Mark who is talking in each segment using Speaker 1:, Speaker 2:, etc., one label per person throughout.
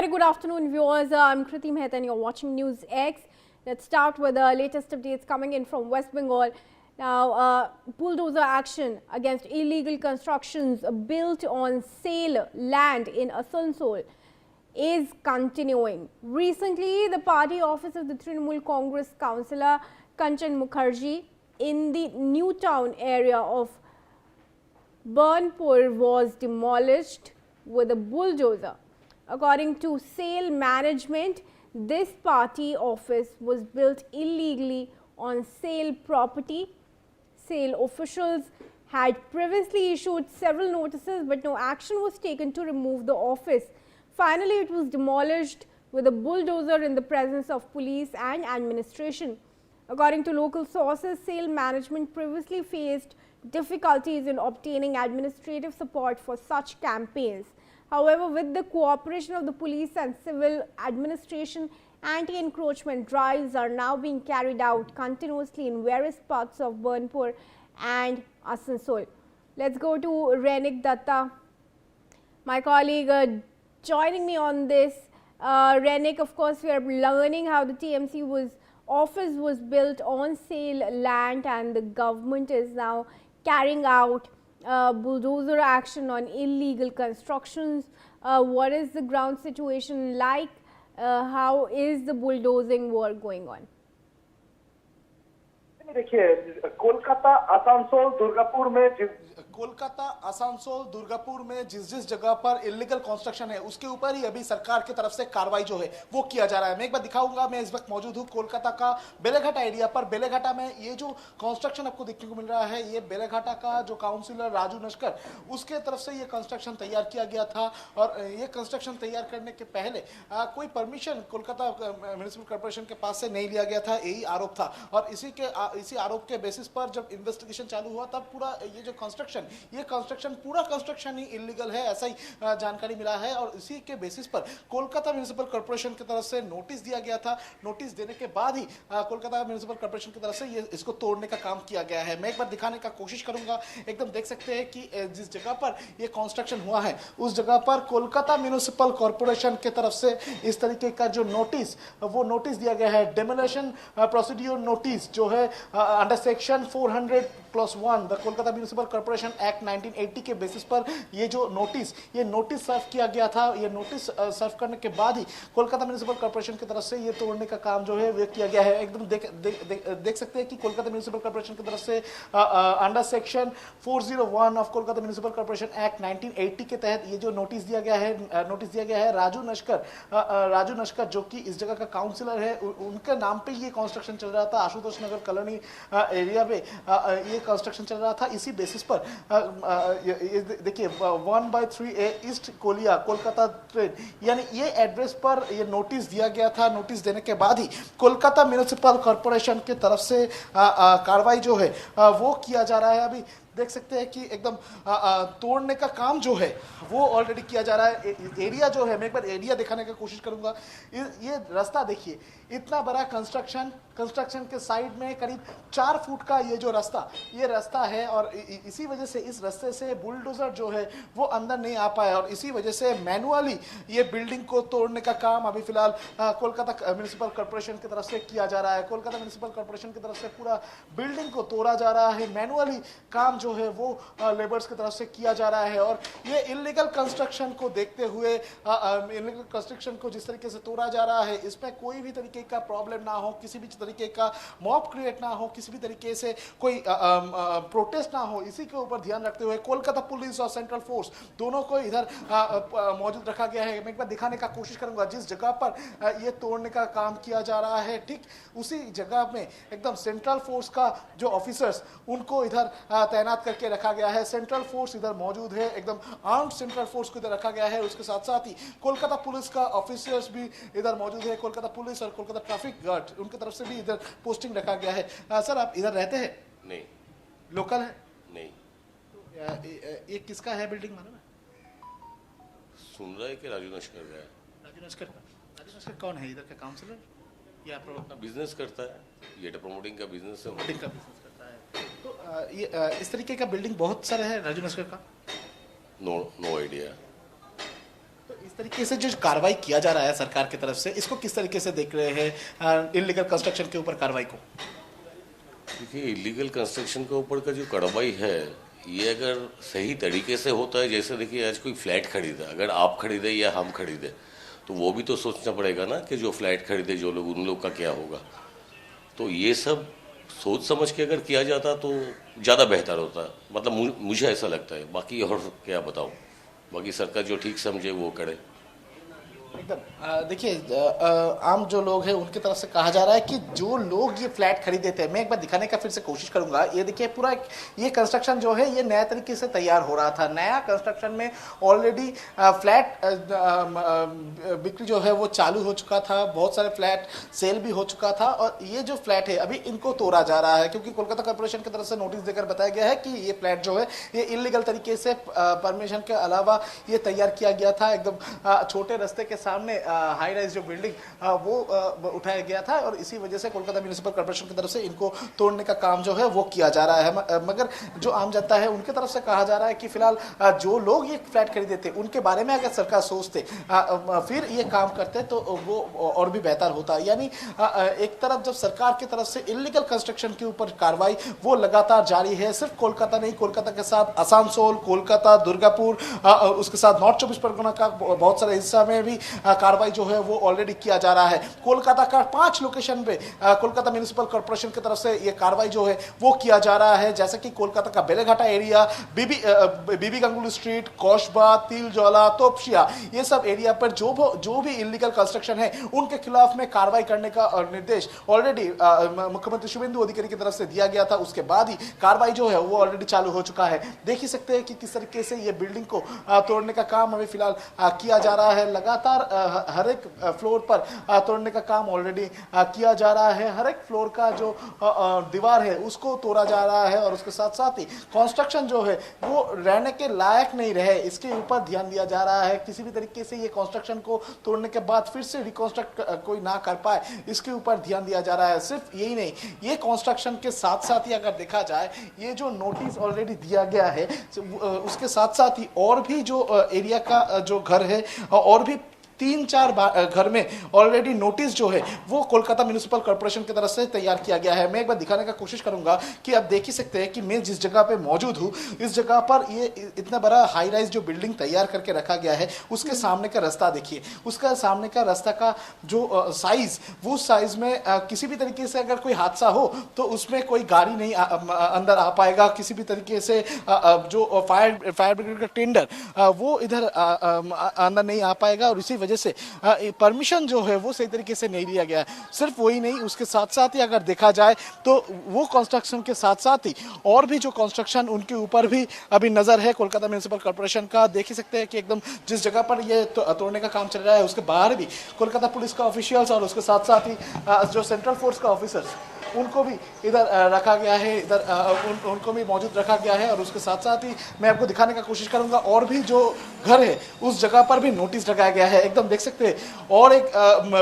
Speaker 1: very good afternoon, viewers. I'm Kriti Mehta and you're watching News X. Let's start with the latest updates coming in from West Bengal. Now, bulldozer action against illegal constructions built on sale land in Asansol is continuing. Recently, the party office of the Trinamool Congress councillor Kanchan Mukherjee in the New Town area of Burnpur was demolished with a bulldozer. According to SAIL management, this party office was built illegally on SAIL property. SAIL officials had previously issued several notices, but no action was taken to remove the office. Finally, it was demolished with a bulldozer in the presence of police and administration. According to local sources, SAIL management previously faced difficulties in obtaining administrative support for such campaigns. However, with the cooperation of the police and civil administration, anti-encroachment drives are now being carried out continuously in various parts of Burnpur and Asansol. Let's go to Renik Datta, my colleague, joining me on this. Renik, of course, we are learning how the TMC office was built on SAIL land, and the government is now carrying out bulldozer action on illegal constructions. What is the ground situation like? How is the bulldozing work going on?
Speaker 2: देखिए, कोलकाता आसनसोल दुर्गापुर में जिस जगह पर illegal construction है उसके ऊपर ही अभी सरकार की तरफ से कार्रवाई जो है वो किया जा रहा है। मैं एक बार दिखाऊंगा, मैं इस वक्त मौजूद हूँ कोलकाता का बेलेघाटा एरिया पर। बेलेघाटा में ये जो कंस्ट्रक्शन आपको देखने को मिल रहा है, ये बेलेघाटा का जो काउंसिलर राजू नस्कर, उसके तरफ से ये कंस्ट्रक्शन तैयार किया गया था। और ये कंस्ट्रक्शन तैयार करने के पहले कोई परमिशन कोलकाता म्युनिसिपल कॉर्पोरेशन के पास से नहीं लिया गया था, यही आरोप था। और इसी आरोप के बेसिस पर जब इन्वेस्टिगेशन चालू हुआ तब पूरा ये जो कंस्ट्रक्शन पूरा कंस्ट्रक्शन ही इलीगल है, ऐसा ही जानकारी मिला है। और इसी के बेसिस पर कोलकाता म्युनिसिपल कॉर्पोरेशन की तरफ से नोटिस दिया गया था। नोटिस देने के बाद ही कोलकाता म्युनिसिपल कॉर्पोरेशन की तरफ से ये इसको तोड़ने का काम किया गया है। मैं एक बार दिखाने का कोशिश करूंगा। एकदम देख सकते हैं कि जिस जगह पर ये कंस्ट्रक्शन हुआ है उस जगह पर कोलकाता म्युनिसिपल कॉर्पोरेशन की तरफ से इस तरीके का जो नोटिस दिया गया है, डेमोलिशन प्रोसीड्यूर नोटिस जो है under section 400+1 the Kolkata municipal corporation act 1980 के बेसिस पर ये नोटिस सर्व किया गया था। ये नोटिस सर्व करने के बाद ही कोलकाता म्युनिसिपल कॉर्पोरेशन की तरफ से ये तोड़ने का काम जो है वो किया गया है। एकदम देख सकते हैं कि कोलकाता म्युनिसिपल कॉर्पोरेशन की तरफ से under section 401 of Kolkata municipal corporation act 1980 के तहत ये जो नोटिस दिया गया है राजू नस्कर जो कि इस जगह का काउंसिलर है, उनके नाम पे ये कंस्ट्रक्शन चल रहा था। आशुतोष नगर कॉलोनी एरिया में ये कंस्ट्रक्शन चल रहा था। इसी बेसिस पर देखिए 1/3A east Koliya Kolkata train, यानी ये एड्रेस पर ये नोटिस दिया गया था। नोटिस देने के बाद ही कोलकाता म्युनिसिपल कॉर्पोरेशन की तरफ से कार्रवाई जो है वो किया जा रहा है। अभी देख सकते हैं कि एकदम तोड़ने का काम जो है वो ऑलरेडी किया जा रहा है। एरिया जो है, मैं एक बार एरिया दिखाने की कोशिश करूंगा। ये रास्ता देखिए, इतना बड़ा कंस्ट्रक्शन के साइड में करीब 4 फुट का ये रास्ता है। और इसी वजह से इस रास्ते से बुलडोजर जो है वो अंदर नहीं आ पाया, और इसी वजह से मैनुअली ये बिल्डिंग को तोड़ने का काम अभी फिलहाल कोलकाता म्युनिसिपल कॉर्पोरेशन की तरफ से किया जा रहा है। कोलकाता म्युनिसिपल कॉर्पोरेशन की तरफ से पूरा बिल्डिंग को तोड़ा जा रहा है। मैनुअली काम जो है वो लेबर्स की तरफ से किया जा रहा है। और ये इलीगल कंस्ट्रक्शन को देखते हुए, इलीगल कंस्ट्रक्शन को जिस तरीके से तोड़ा जा रहा है, इसमें कोई भी तरीके का प्रॉब्लम ना हो, किसी भी तरीके का मॉब क्रिएट ना हो, किसी भी तरीके से कोई प्रोटेस्ट ना हो, इसी के ऊपर ध्यान रखते हुए कोलकाता पुलिस और सेंट्रल फोर्स दोनों को इधर मौजूद रखा गया है। मैं एक बार दिखाने का कोशिश करूंगा, जिस जगह पर ये तोड़ने का काम किया जा रहा है ठीक उसी जगह में एकदम सेंट्रल फोर्स का जो ऑफिसर्स उनको इधर तैनात करके रखा गया है। सेंट्रल फोर्स इधर मौजूद है, एकदम आर्म्ड सेंट्रल फोर्स को इधर रखा गया है। उसके साथ साथ ही कोलकाता पुलिस का ऑफिसर्स भी इधर मौजूद है। कोलकाता पुलिस और कोलकाता ट्रैफिक गार्ड, उनकी तरफ से भी इधर पोस्टिंग रखा गया है। सर, आप इधर रहते हैं?
Speaker 3: नहीं।
Speaker 2: लोकल है?
Speaker 3: नहीं।
Speaker 2: तो ये किसका है बिल्डिंग, मालूम है?
Speaker 3: सुन रहा है कि राजू नस्कर का है।
Speaker 2: राजू नस्कर कौन है? इधर का काउंसिलर या
Speaker 3: अपना बिजनेस करता है, ये प्रमोटिंग का बिजनेस है।
Speaker 2: करता है। तो ये इस तरीके का बिल्डिंग बहुत सारा है राजू नस्कर का?
Speaker 3: No idea.
Speaker 2: तो इस तरीके से जो कार्रवाई किया जा रहा है सरकार की तरफ से, इसको किस तरीके से देख रहे हैं इलीगल कंस्ट्रक्शन के ऊपर कार्रवाई को?
Speaker 3: देखिए, इलीगल कंस्ट्रक्शन के ऊपर का जो कार्रवाई है, ये अगर सही तरीके से होता है, जैसे देखिए आज कोई फ्लैट खरीदा, अगर आप खरीदे या हम खरीदे, तो वो भी तो सोचना पड़ेगा ना कि जो फ्लैट खरीदे जो लोग, उन लोग का क्या होगा। तो ये सब सोच समझ के अगर किया जाता तो ज़्यादा बेहतर होता, मतलब मुझे ऐसा लगता है। बाकी और क्या बताऊँ, बाकी सरकार जो ठीक समझे वो करे।
Speaker 2: एकदम देखिए, आम जो लोग हैं उनकी तरफ से कहा जा रहा है कि जो लोग ये फ्लैट खरीदे थे, मैं एक बार दिखाने का फिर से कोशिश करूंगा। ये देखिए पूरा ये कंस्ट्रक्शन जो है ये नया तरीके से तैयार हो रहा था। नया कंस्ट्रक्शन में ऑलरेडी फ्लैट बिक्री जो है वो चालू हो चुका था, बहुत सारे फ्लैट सेल भी हो चुका था। और ये जो फ्लैट है अभी इनको तोड़ा जा रहा है, क्योंकि कोलकाता कॉर्पोरेशन की तरफ से नोटिस देकर बताया गया है कि ये फ्लैट जो है ये इलीगल तरीके से परमिशन के अलावा ये तैयार किया गया था। एकदम छोटे रास्ते के सामने हाई राइज जो बिल्डिंग वो उठाया गया था, और इसी वजह से कोलकाता म्युनिसिपल कॉर्पोरेशन की तरफ से इनको तोड़ने का काम जो है वो किया जा रहा है। मगर जो आम जनता है उनकी तरफ से कहा जा रहा है कि फिलहाल जो लोग ये फ्लैट खरीदे थे उनके बारे में अगर सरकार सोचते फिर ये काम करते तो वो और भी बेहतर होता। यानी एक तरफ जब सरकार की तरफ से इलीगल कंस्ट्रक्शन के ऊपर कार्रवाई वो लगातार जारी है, सिर्फ कोलकाता नहीं, कोलकाता के साथ आसनसोल, कोलकाता, दुर्गापुर, उसके साथ नॉर्थ 24 परगना का बहुत सारे हिस्सा में भी कार्रवाई जो है वो ऑलरेडी किया जा रहा है। कोलकाता का 5 लोकेशन पे कोलकाता म्युनिसिपल कॉर्पोरेशन की तरफ से ये कार्रवाई जो है वो किया जा रहा है, जैसे कि कोलकाता का बेलेघाटा एरिया, बीबी गंगुली स्ट्रीट, कौशबा, तिलजौला, तोपशिया, ये सब एरिया पर जो भी इलीगल कंस्ट्रक्शन है उनके खिलाफ में कार्रवाई करने का निर्देश ऑलरेडी मुख्यमंत्री शुभेंदु अधिकारी की तरफ से दिया गया था। उसके बाद ही कार्रवाई जो है वो ऑलरेडी चालू हो चुका है। देख ही सकते हैं कि किस तरीके से ये बिल्डिंग को तोड़ने का काम अभी फिलहाल किया जा रहा है। लगातार हर एक फ्लोर पर तोड़ने का काम ऑलरेडी किया जा रहा है। हर एक फ्लोर का जो दीवार है उसको तोड़ा जा रहा है, और उसके साथ साथ ही कंस्ट्रक्शन जो है वो रहने के लायक नहीं रहे, इसके ऊपर ध्यान दिया जा रहा है। किसी भी तरीके से ये कंस्ट्रक्शन को तोड़ने के बाद फिर से रिकंस्ट्रक्ट कोई ना कर पाए, इसके ऊपर ध्यान दिया जा रहा है। सिर्फ यही नहीं, ये कंस्ट्रक्शन के साथ साथ ही अगर देखा जाए, ये जो नोटिस ऑलरेडी दिया गया है उसके साथ साथ ही और भी जो एरिया का जो घर है और भी 3-4 घर में ऑलरेडी नोटिस जो है वो कोलकाता म्युनिसिपल कॉर्पोरेशन की तरफ से तैयार किया गया है। मैं एक बार दिखाने का कोशिश करूंगा कि आप देख ही सकते हैं कि मैं जिस जगह पे मौजूद हूँ, इस जगह पर ये इतना बड़ा हाई राइज जो बिल्डिंग तैयार करके रखा गया है, उसके सामने का रास्ता देखिए। उसका सामने का रास्ता का जो साइज, वो साइज में किसी भी तरीके से अगर कोई हादसा हो तो उसमें कोई गाड़ी नहीं अंदर आ पाएगा। किसी भी तरीके से जो फायर ब्रिगेड का टेंडर वो इधर अंदर नहीं आ पाएगा, और इसी वजह से परमिशन जो है वो सही तरीके से नहीं लिया गया है। सिर्फ वही नहीं, उसके साथ साथ ही अगर देखा जाए तो वो कंस्ट्रक्शन के साथ साथ ही और भी जो कंस्ट्रक्शन उनके ऊपर भी अभी नजर है कोलकाता म्युनिसिपल कॉर्पोरेशन का। देख ही सकते हैं कि एकदम जिस जगह पर ये तोड़ने का काम चल रहा है उसके बाहर भी कोलकाता पुलिस का ऑफिशियल्स और उसके साथ साथ ही जो सेंट्रल फोर्स का ऑफिसर्स उनको भी इधर रखा गया है, इधर उनको भी मौजूद रखा गया है। और उसके साथ साथ ही मैं आपको दिखाने का कोशिश करूंगा और भी जो घर है उस जगह पर भी नोटिस लगाया गया है, एकदम देख सकते हैं। और एक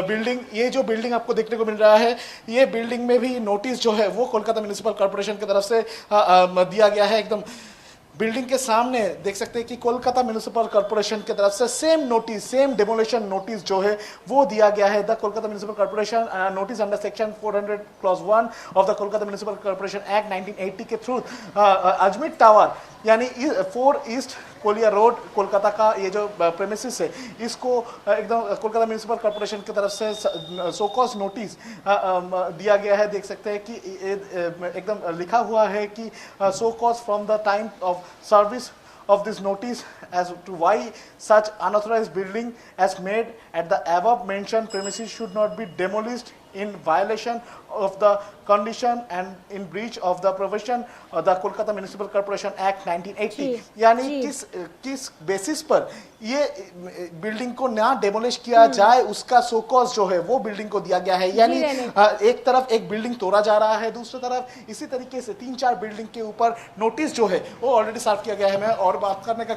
Speaker 2: बिल्डिंग, ये जो बिल्डिंग आपको देखने को मिल रहा है, ये बिल्डिंग में भी नोटिस जो है वो कोलकाता म्युनिसिपल कॉर्पोरेशन की तरफ से दिया गया है। एकदम बिल्डिंग के सामने देख सकते हैं कि कोलकाता म्युनिसिपल कॉर्पोरेशन की तरफ से same notice, same demolition notice जो है वो दिया गया है। The Kolkata municipal corporation notice under section 400 clause 1 of the Kolkata municipal corporation act 1980 के थ्रू अजमेर टावर यानी 4 ईस्ट कोलिया रोड कोलकाता का ये जो प्रेमिसेस है, इसको एकदम कोलकाता म्युनिसिपल कॉर्पोरेशन की तरफ से सोकॉस नोटिस दिया गया है। देख सकते हैं कि एकदम लिखा हुआ है कि सोकॉस from the time of service of this notice as to why such unauthorized building as made at the above mentioned premises should not be demolished in violation of the condition and in breach of the provision of the Kolkata Municipal Corporation Act 1980। यानी किस basis पर ये building को ना demolish किया जाए उसका show cause जो है वो बिल्डिंग को दिया गया है। यानी एक तरफ एक बिल्डिंग तोड़ा जा रहा है, दूसरी तरफ इसी तरीके से 3-4 बिल्डिंग के ऊपर नोटिस जो है वो ऑलरेडी सर्व किया गया है। मैं और बात करने का